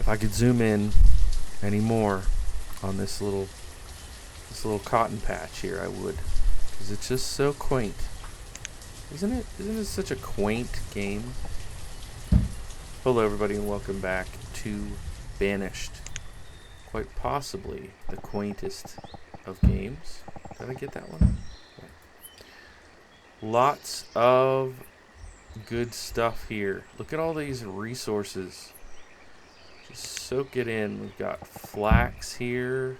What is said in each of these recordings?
If I could zoom in any more on this little cotton patch here, I would, because it's just so quaint. Isn't it such a quaint game? Hello everybody and welcome back to Banished. Quite possibly the quaintest of games. Did I get that one? Yeah. Lots of good stuff here. Look at all these resources. Just soak it in. We've got flax here.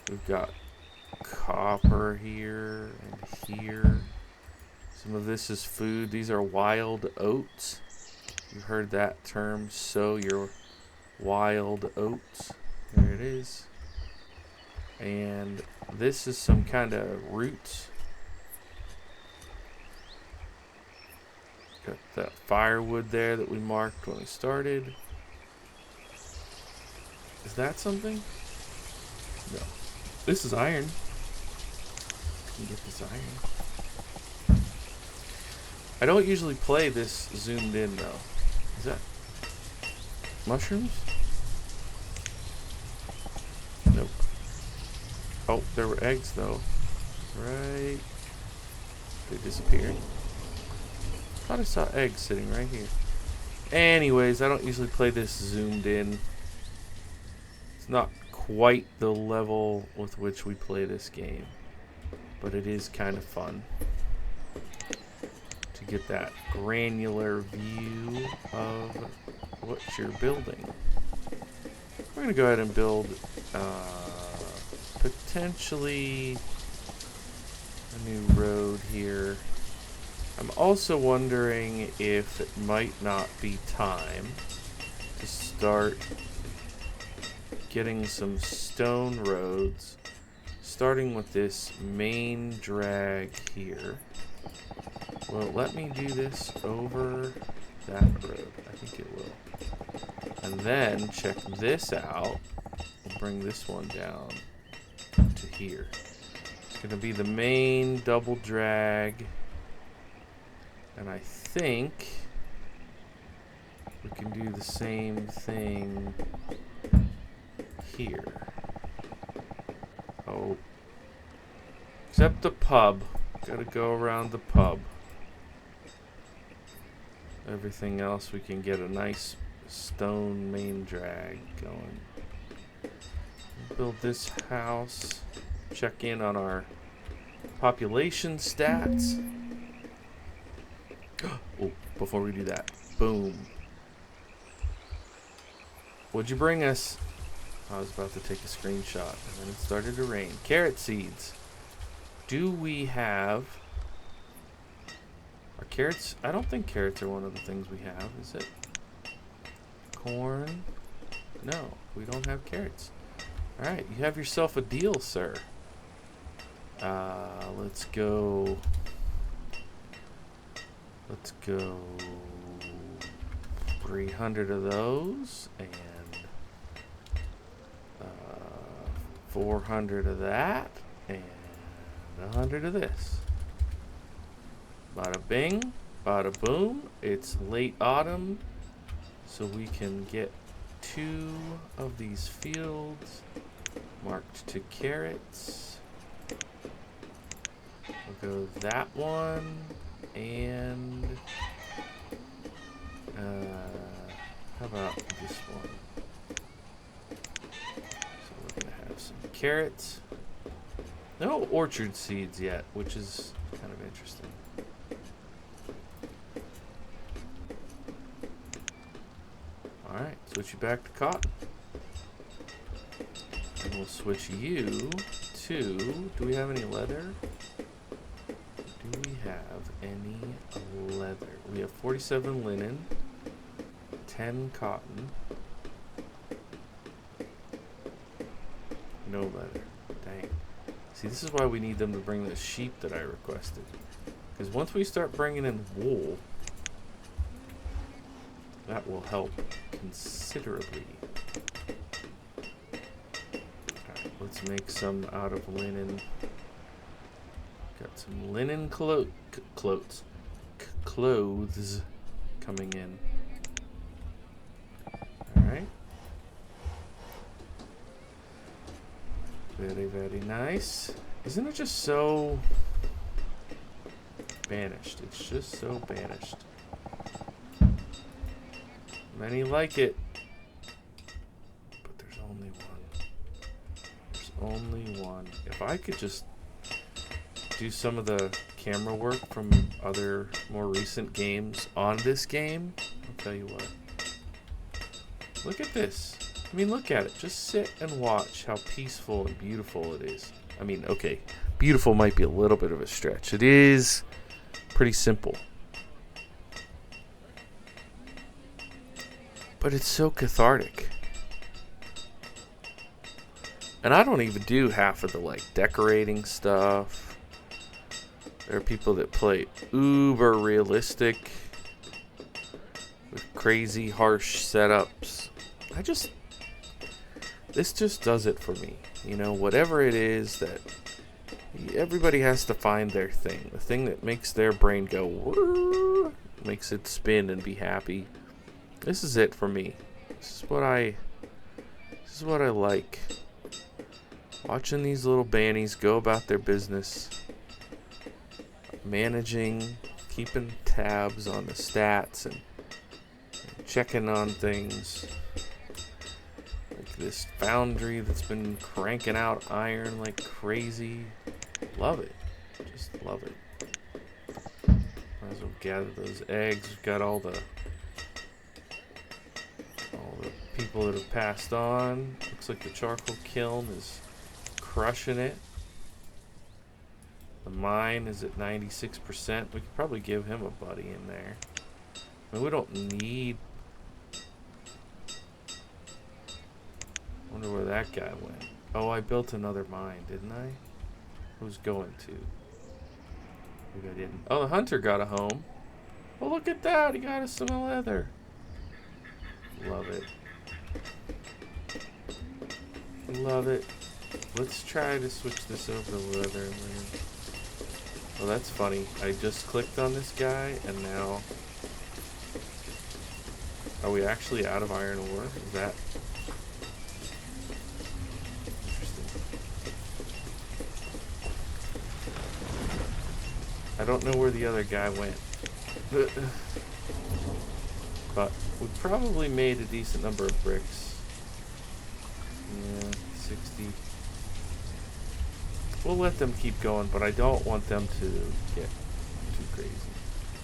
We've got copper here and here. Some of this is food. These are wild oats. You heard that term, sow your wild oats. There it is. And this is some kind of roots. Got that firewood there that we marked when we started. Is that something? No. This is iron. Can you get this iron? I don't usually play this zoomed in though. Is that mushrooms? Nope. Oh, there were eggs though. Right. They disappeared. Thought I saw eggs sitting right here. Anyways, I don't usually play this zoomed in. It's not quite the level with which we play this game, but it is kind of fun to get that granular view of what you're building. We're going to go ahead and build potentially a new road here. I'm also wondering if it might not be time to start getting some stone roads, starting with this main drag here. Well, let me do this over that road. I think it will. And then check this out. We'll bring this one down to here. It's going to be the main double drag. And I think we can do the same thing here. Oh. Except the pub. Gotta go around the pub. Everything else we can get a nice stone main drag going. Build this house. Check in on our population stats. Oh, before we do that. Boom. What'd you bring us? I was about to take a screenshot and then it started to rain. Carrot seeds. Do we have... Are carrots... I don't think carrots are one of the things we have, is it? Corn? No, we don't have carrots. Alright, you have yourself a deal, sir. Let's go... Let's go 300 of those and 400 of that and 100 of this. Bada bing, bada boom. It's late autumn, so we can get 2 of these fields marked to carrots. We'll go that one. And how about this one? So we're gonna have some carrots. No orchard seeds yet, which is kind of interesting. Alright, switch you back to cotton. And we'll switch you to... Do we have any leather? Do we have any leather? We have 47 linen, 10 cotton, no leather. Dang. See, this is why we need them to bring the sheep that I requested. Because once we start bringing in wool, that will help considerably. Alright, let's make some out of linen. Got some linen clothes coming in. Alright. Very, very nice. Isn't it just so banished? It's just so banished. Many like it. But there's only one. There's only one. If I could just do some of the camera work from other more recent games on this game, I'll tell you what. Look at this. I mean, look at it. Just sit and watch how peaceful and beautiful it is. I mean, okay, beautiful might be a little bit of a stretch. It is pretty simple. But it's so cathartic. And I don't even do half of the, like, decorating stuff. There are people that play uber realistic with crazy, harsh setups. This just does it for me. You know, whatever it is that everybody has to find their thing. The thing that makes their brain go, makes it spin and be happy. This is it for me. This is what I like. Watching these little bannies go about their business. Managing, keeping tabs on the stats and checking on things. Like this foundry that's been cranking out iron like crazy. Love it. Just love it. Might as well gather those eggs. We've got all the people that have passed on. Looks like the charcoal kiln is crushing it. The mine is at 96%. We could probably give him a buddy in there. I mean, we don't need... Wonder where that guy went. Oh, I built another mine, didn't I? Who's going to? Maybe I didn't. Oh, the hunter got a home. Oh, look at that. He got us some leather. Love it. Love it. Let's try to switch this over to leather. Oh, that's funny. I just clicked on this guy, and now... Are we actually out of iron ore? Is that... Interesting. I don't know where the other guy went. But we probably made a decent number of bricks. Yeah, 60. We'll let them keep going, but I don't want them to get too crazy.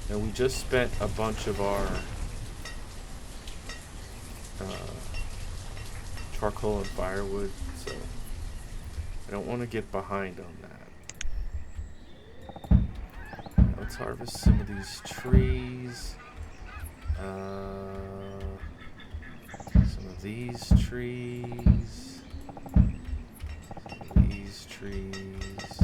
And we just spent a bunch of our charcoal and firewood, so I don't want to get behind on that. Now let's harvest some of these trees. Some of these trees. These trees.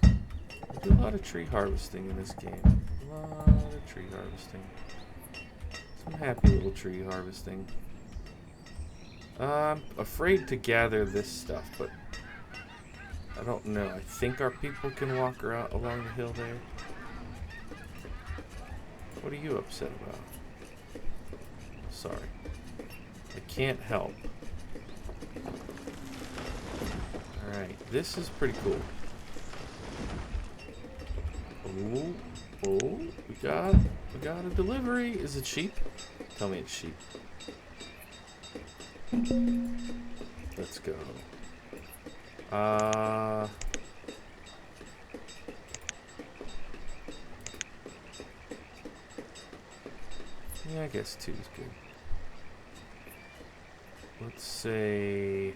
We do a lot of tree harvesting in this game. A lot of tree harvesting. Some happy little tree harvesting. I'm afraid to gather this stuff, but I don't know. I think our people can walk around along the hill there. What are you upset about? Sorry. I can't help. Alright, this is pretty cool. Oh, we got a delivery. Is it sheep? Tell me it's sheep. Let's go. Yeah, I guess 2 is good. Let's say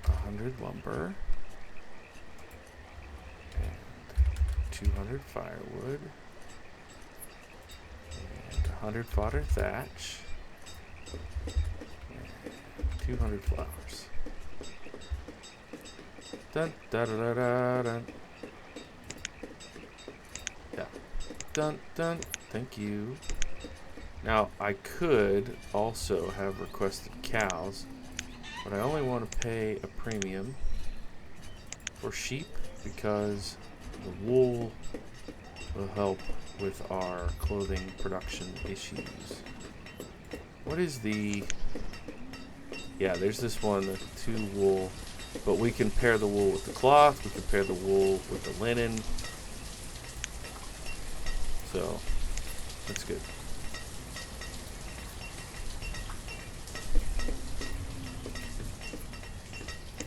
100 lumber and 200 firewood and 100 fodder thatch and 200 flowers. Dun da da da da dun. Yeah. Dun dun. Thank you. Now, I could also have requested cows, but I only want to pay a premium for sheep because the wool will help with our clothing production issues. What is the... Yeah, there's this one, the 2 wool. But we can pair the wool with the cloth. We can pair the wool with the linen. So, that's good.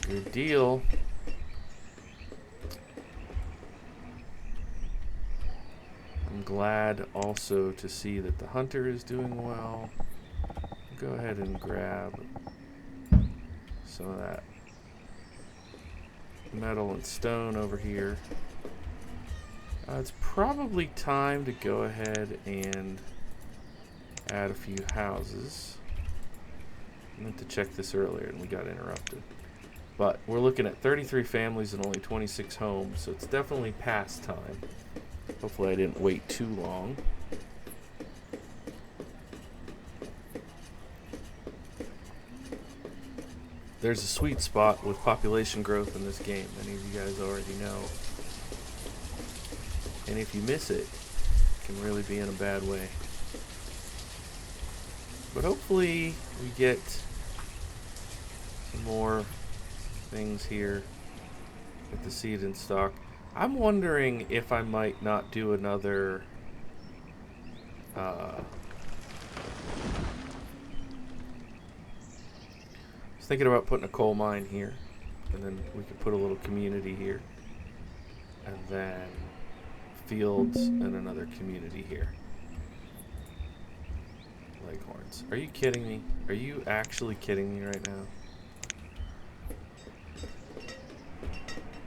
Good deal. I'm glad also to see that the hunter is doing well. Go ahead and grab some of that metal and stone over here. It's probably time to go ahead and add a few houses. I meant to check this earlier and we got interrupted. But we're looking at 33 families and only 26 homes, so it's definitely past time. Hopefully I didn't wait too long. There's a sweet spot with population growth in this game. Many of you guys already know. And if you miss it, it can really be in a bad way. But hopefully we get some more things here with the seed in stock. I'm wondering if I might not do another I was thinking about putting a coal mine here, and then we could put a little community here, and then fields and another community here. Leghorns. Are you kidding me? Are you actually kidding me right now?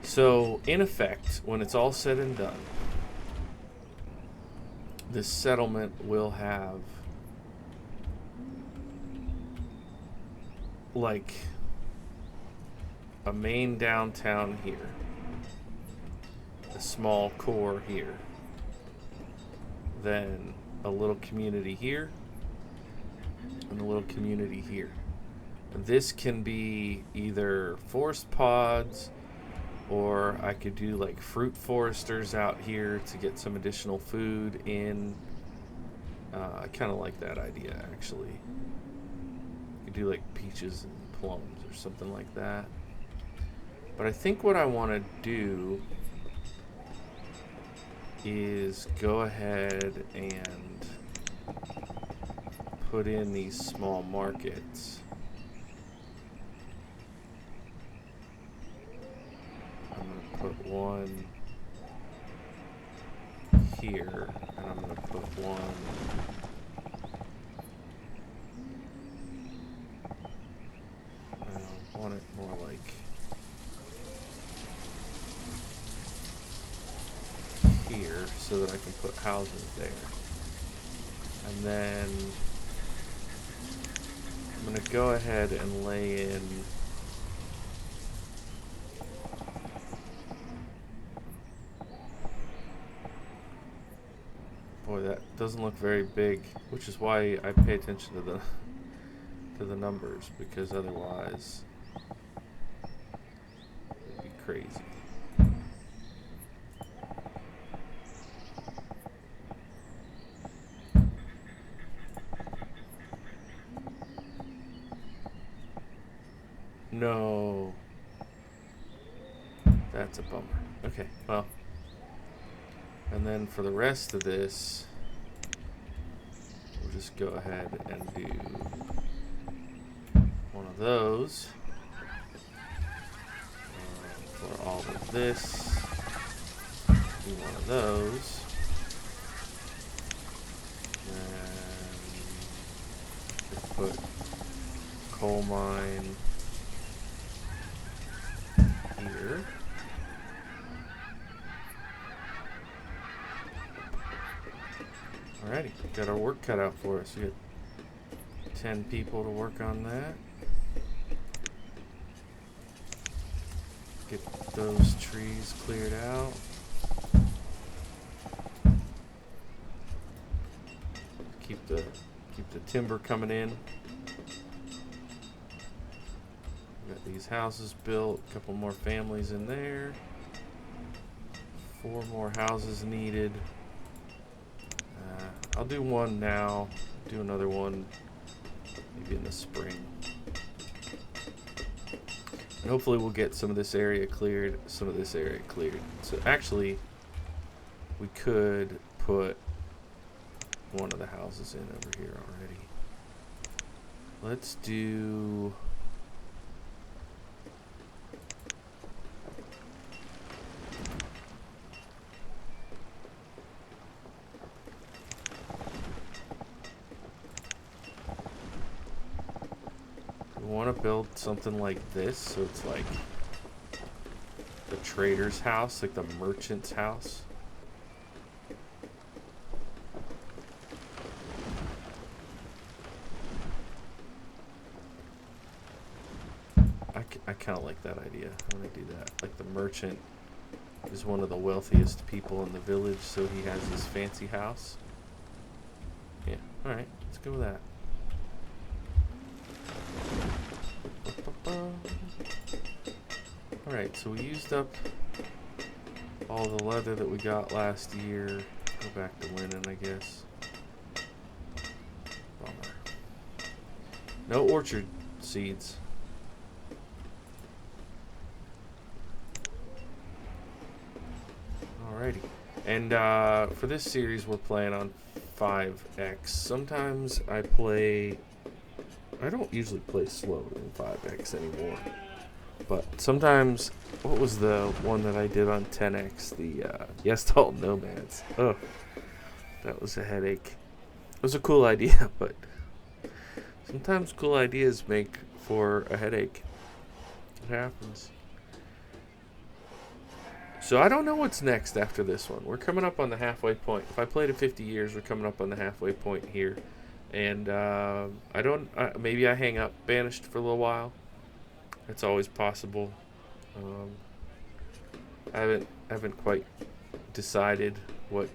So, in effect, when it's all said and done, this settlement will have like a main downtown here, a small core here, then a little community here, and a little community here. And this can be either forest pods, or I could do like fruit foresters out here to get some additional food in. I kind of like that idea, actually. You could do like peaches and plums or something like that. But I think what I want to do is go ahead and put in these small markets. I'm going to put one here, and I'm going to put one I want it more like here so that I can put houses there. And then I'm going to go ahead and lay in boy, that doesn't look very big, which is why I pay attention to the numbers, because otherwise it'd be crazy. No. That's a bummer. Okay, well. And then for the rest of this, we'll just go ahead and do one of those. For all of this, do one of those. And put coal mine here. Alrighty, got our work cut out for us. We got 10 people to work on that. Get those trees cleared out. Keep the timber coming in. Got these houses built, a couple more families in there. 4 more houses needed. I'll do one now, do another one maybe in the spring. And hopefully we'll get some of this area cleared, So actually, we could put one of the houses in over here already. Let's do... We want to build something like this, so it's like the trader's house, like the merchant's house. I kind of like that idea. I'm going to do that. Like the merchant is one of the wealthiest people in the village, so he has this fancy house. Yeah, alright, let's go with that. Alright, so we used up all the leather that we got last year. Go back to linen, I guess. Bummer. No orchard seeds. Alrighty. And for this series, we're playing on 5x. Sometimes I don't usually play slow in 5x anymore. But sometimes, what was the one that I did on 10x? The Yes to All Nomads. Oh, that was a headache. It was a cool idea, but sometimes cool ideas make for a headache. It happens. So I don't know what's next after this one. We're coming up on the halfway point. If I played it 50 years, we're coming up on the halfway point here. And maybe I hang up Banished for a little while. It's always possible. I haven't quite decided what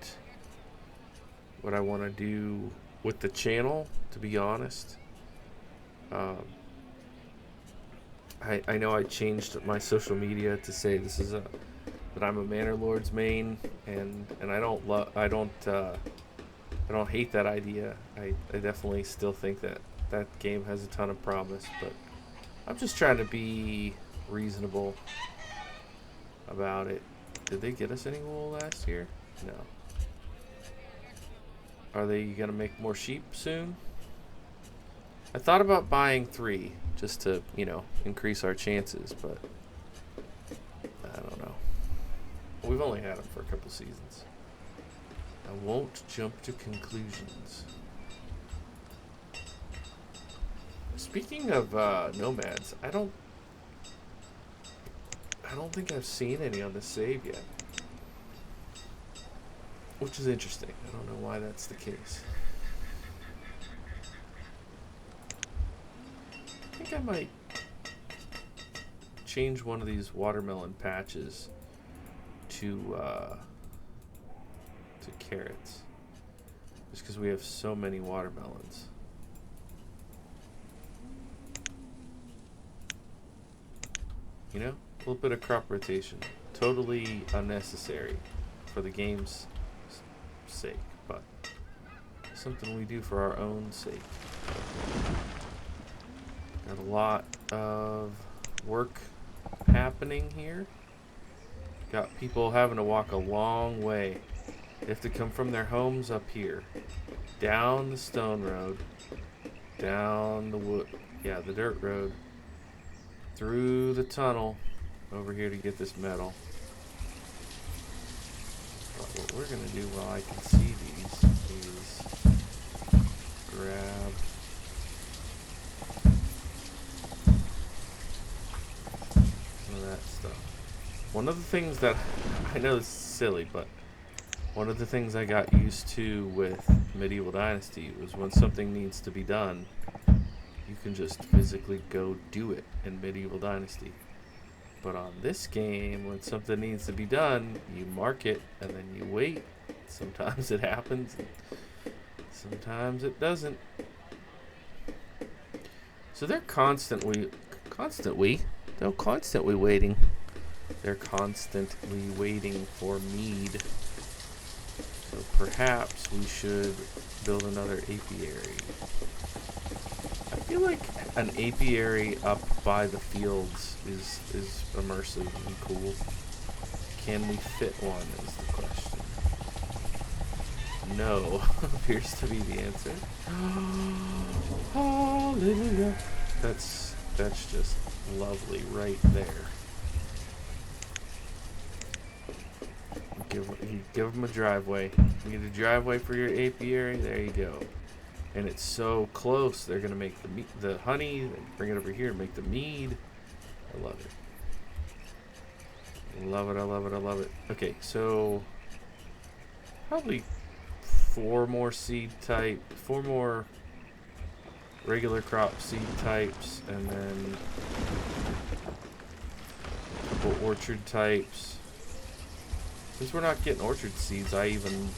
I want to do with the channel, to be honest. I know I changed my social media to say this is that I'm a Manor Lord's main, and I don't hate that idea. I definitely still think that game has a ton of promise, but I'm just trying to be reasonable about it. Did they get us any wool last year? No. Are they going to make more sheep soon? I thought about buying 3 just to, increase our chances, but I don't know. We've only had them for a couple seasons. I won't jump to conclusions. Speaking of nomads, I don't think I've seen any on the save yet, which is interesting. I don't know why that's the case. I think I might change one of these watermelon patches to carrots, just because we have so many watermelons. A little bit of crop rotation. Totally unnecessary for the game's sake, but something we do for our own sake. Got a lot of work happening here. Got people having to walk a long way. They have to come from their homes up here, down the stone road, down the dirt road, through the tunnel over here to get this metal. But what we're going to do while I can see these is grab some of that stuff. One of the things that, I know this is silly, but one of the things I got used to with Medieval Dynasty was when something needs to be done, you can just physically go do it in Medieval Dynasty. But on this game, when something needs to be done, you mark it and then you wait. Sometimes it happens, and sometimes it doesn't. So they're constantly waiting. They're constantly waiting for mead. So perhaps we should build another apiary. I feel like an apiary up by the fields is immersive and cool. Can we fit one is the question. No appears to be the answer. Hallelujah. That's just lovely right there. Give them a driveway. You get a driveway for your apiary. There you go. And it's so close. They're gonna make the honey. Bring it over here and make the mead. I love it. I love it. I love it. I love it. Okay, so probably 4 more regular crop seed types, and then a couple orchard types. Since we're not getting orchard seeds, I even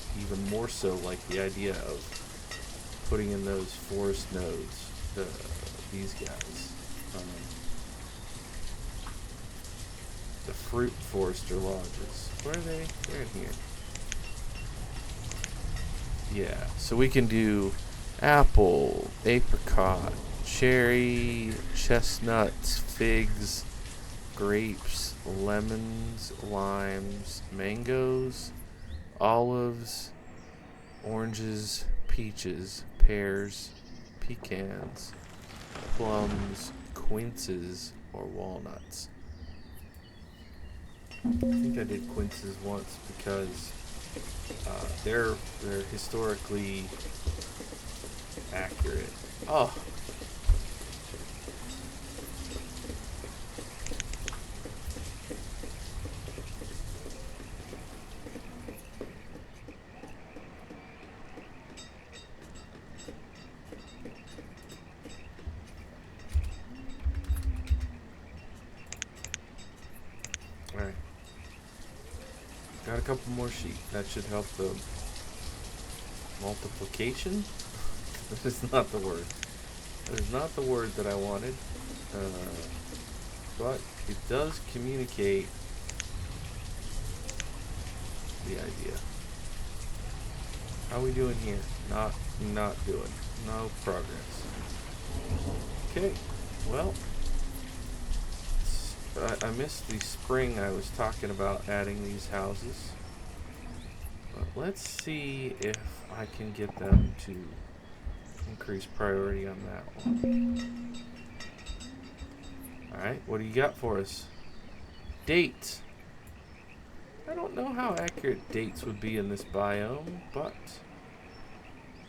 more so like the idea of putting in those forest nodes, these guys. The fruit forester lodges. Where are they? They're in here. Yeah, so we can do apple, apricot, cherry, chestnuts, figs, grapes, lemons, limes, mangoes, olives, oranges, peaches, pears, pecans, plums, quinces, or walnuts. I think I did quinces once because they're historically accurate. Oh. Alright. Got a couple more sheep. That should help the multiplication. That is not the word. That is not the word that I wanted. But it does communicate the idea. How are we doing here? Not doing. No progress. Okay. Well, I missed the spring I was talking about adding these houses. But let's see if I can get them to increase priority on that one. Alright, what do you got for us? Dates. I don't know how accurate dates would be in this biome, but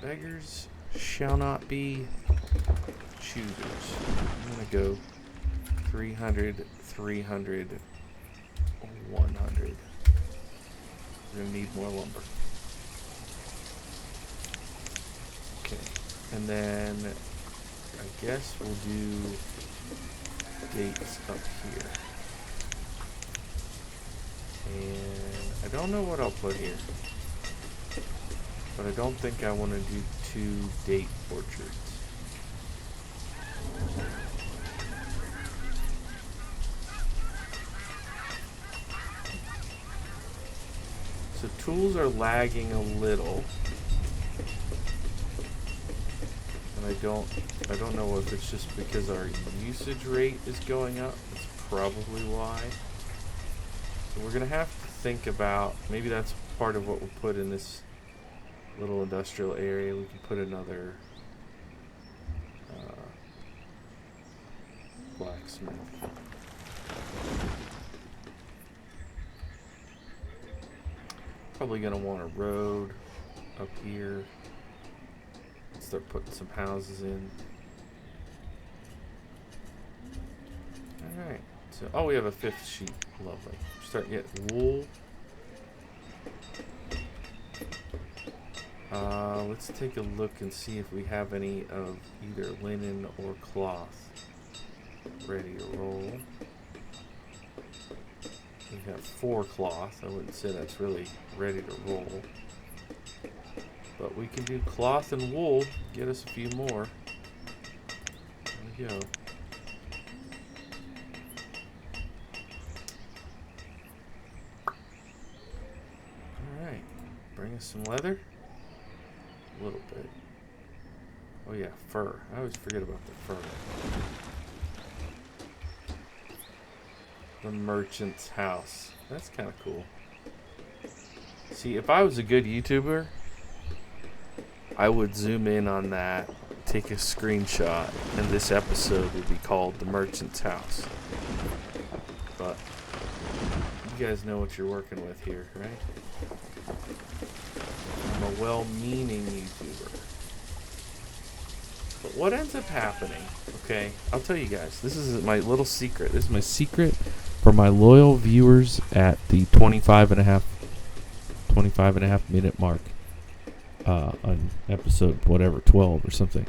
beggars shall not be choosers. I'm going to go 300, 300, 100. We're going to need more lumber. Okay, and then I guess we'll do dates up here. And I don't know what I'll put here, but I don't think I want to do 2 date orchards. So tools are lagging a little, and I don't know if it's just because our usage rate is going up. That's probably why. So we're gonna have to think about, maybe that's part of what we'll put in this little industrial area. We can put another blacksmith. Probably gonna want a road up here. Start putting some houses in. Alright, so oh, we have a 5th sheep. Lovely. Start getting wool. Let's take a look and see if we have any of either linen or cloth ready to roll. We have 4 cloth. I wouldn't say that's really ready to roll. But we can do cloth and wool. Get us a few more. There we go. Alright. Bring us some leather. A little bit. Oh yeah, fur. I always forget about the fur. The merchant's house. That's kind of cool. See, if I was a good YouTuber, I would zoom in on that, take a screenshot, and this episode would be called The Merchant's House. But you guys know what you're working with here, right? I'm a well-meaning YouTuber. But what ends up happening, okay, I'll tell you guys, this is my little secret. This is my secret for my loyal viewers at the 25 and a half minute mark on episode whatever 12 or something.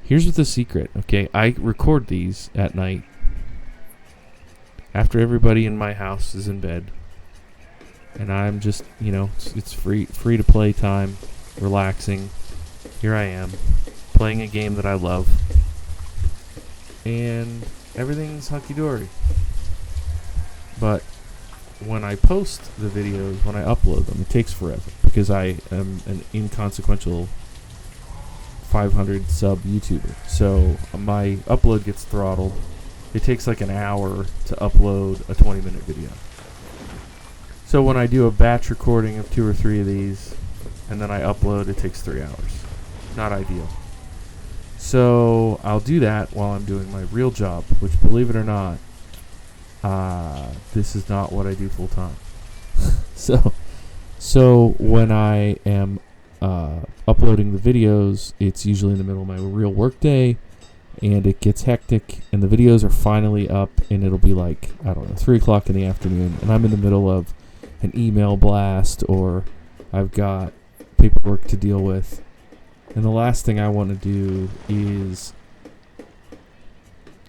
Here's what the secret, okay? I record these at night after everybody in my house is in bed, and I'm just, it's free to play time, relaxing. Here I am playing a game that I love, and everything's hunky-dory. But when I post the videos, when I upload them, it takes forever because I am an inconsequential 500 sub YouTuber. So my upload gets throttled. It takes like an hour to upload a 20-minute video. So when I do a batch recording of 2 or 3 of these and then I upload, it takes 3 hours. Not ideal. So I'll do that while I'm doing my real job, which, believe it or not, this is not what I do full time. So when I am uploading the videos, it's usually in the middle of my real work day, and it gets hectic, and the videos are finally up, and it'll be like, 3 o'clock in the afternoon, and I'm in the middle of an email blast, or I've got paperwork to deal with, and the last thing I want to do is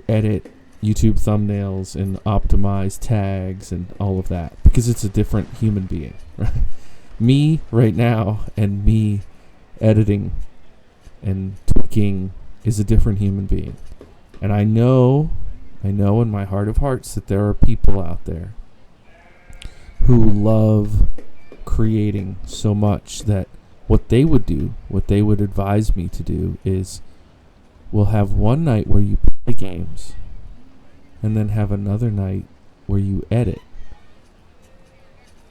edit YouTube thumbnails and optimize tags and all of that, because it's a different human being. Right? Me right now and me editing and tweaking is a different human being. And I know in my heart of hearts that there are people out there who love creating so much that what they would do, what they would advise me to do is, we'll have one night where you play games and then have another night where you edit.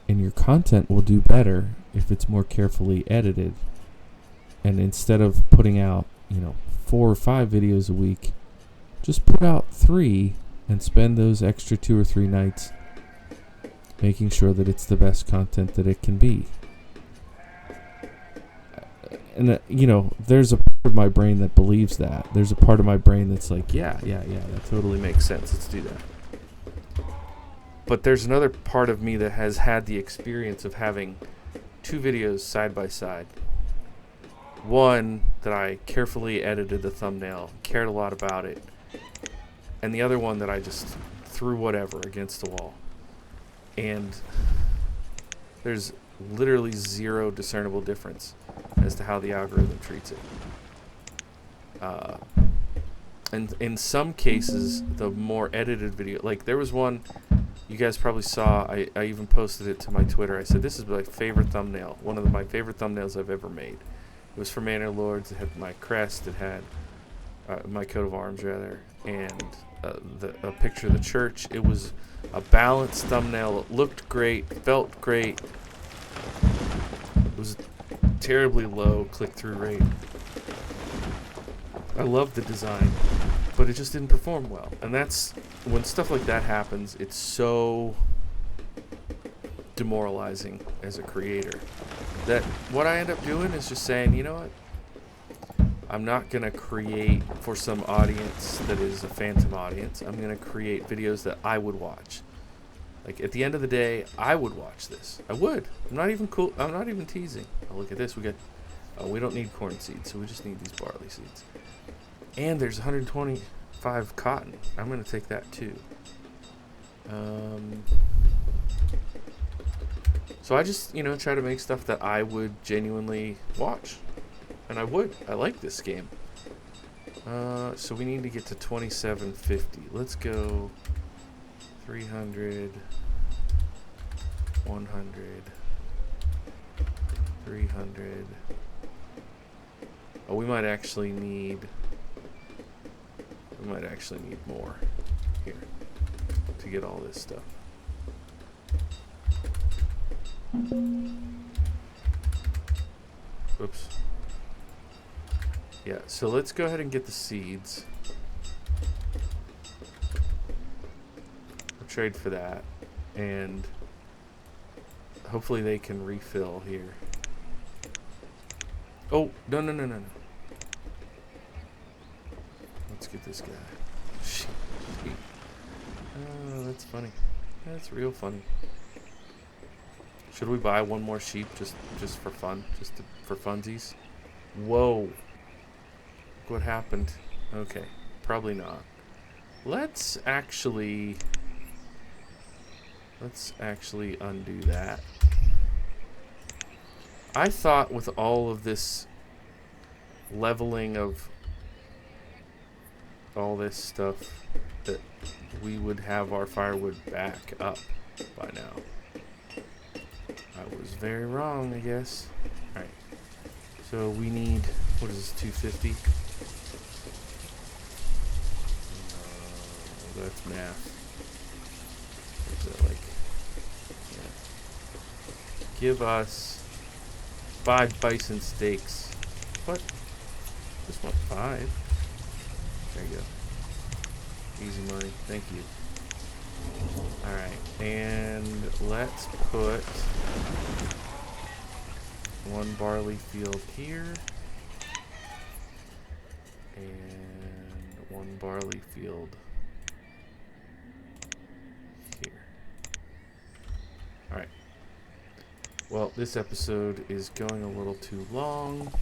And your content will do better if it's more carefully edited. And instead of putting out, 4 or 5 videos a week, just put out 3 and spend those extra 2 or 3 nights making sure that it's the best content that it can be. And, there's a part of my brain that believes that. There's a part of my brain that's like, yeah, that totally makes sense. Let's do that. But there's another part of me that has had the experience of having 2 videos side by side. One that I carefully edited the thumbnail, cared a lot about it, and the other one that I just threw whatever against the wall. And there's literally zero discernible difference as to how the algorithm treats it. And in some cases, the more edited video, like there was one you guys probably saw, I even posted it to my Twitter. I said, this is my favorite thumbnail, one of my favorite thumbnails I've ever made. It was for Manor Lords. It had my crest, it had my coat of arms rather, and a picture of the church. It was a balanced thumbnail. It looked great, felt great. It was terribly low click-through rate. I loved the design, but it just didn't perform well. And that's when stuff like that happens, it's so demoralizing as a creator that what I end up doing is just saying, you know what, I'm not going to create for some audience that is a phantom audience. I'm going to create videos that I would watch. Like, at the end of the day, I would watch this. I would. I'm not even teasing. Oh, look at this. We don't need corn seeds, so we just need these barley seeds. And there's 125 cotton. I'm going to take that too. So I just, try to make stuff that I would genuinely watch. And I would. I like this game. So we need to get to 2750. Let's go 300, 100, 300. Oh, we might actually need more here to get all this stuff. Oops. Yeah, so let's go ahead and get the seeds. We'll trade for that. And hopefully they can refill here. Oh, no. Let's get this guy. Shit. Oh, that's funny. That's real funny. Should we buy one more sheep just for fun? For funsies? Whoa. Look what happened. Okay. Probably not. Let's actually undo that. I thought with all of this leveling of all this stuff that we would have our firewood back up by now. I was very wrong, I guess. Alright. So we need, what is this, 250? That's math. What's that like? Yeah. Give us 5 bison steaks. What? Just want 5. There you go. Easy money. Thank you. Alright, and let's put 1 barley field here. And 1 barley field here. Alright. Well, this episode is going a little too long,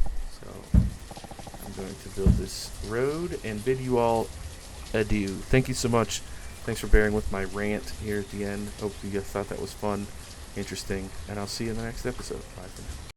so I'm going to build this road and bid you all adieu. Thank you so much. Thanks for bearing with my rant here at the end. Hope you guys thought that was fun, interesting, and I'll see you in the next episode. Bye for now.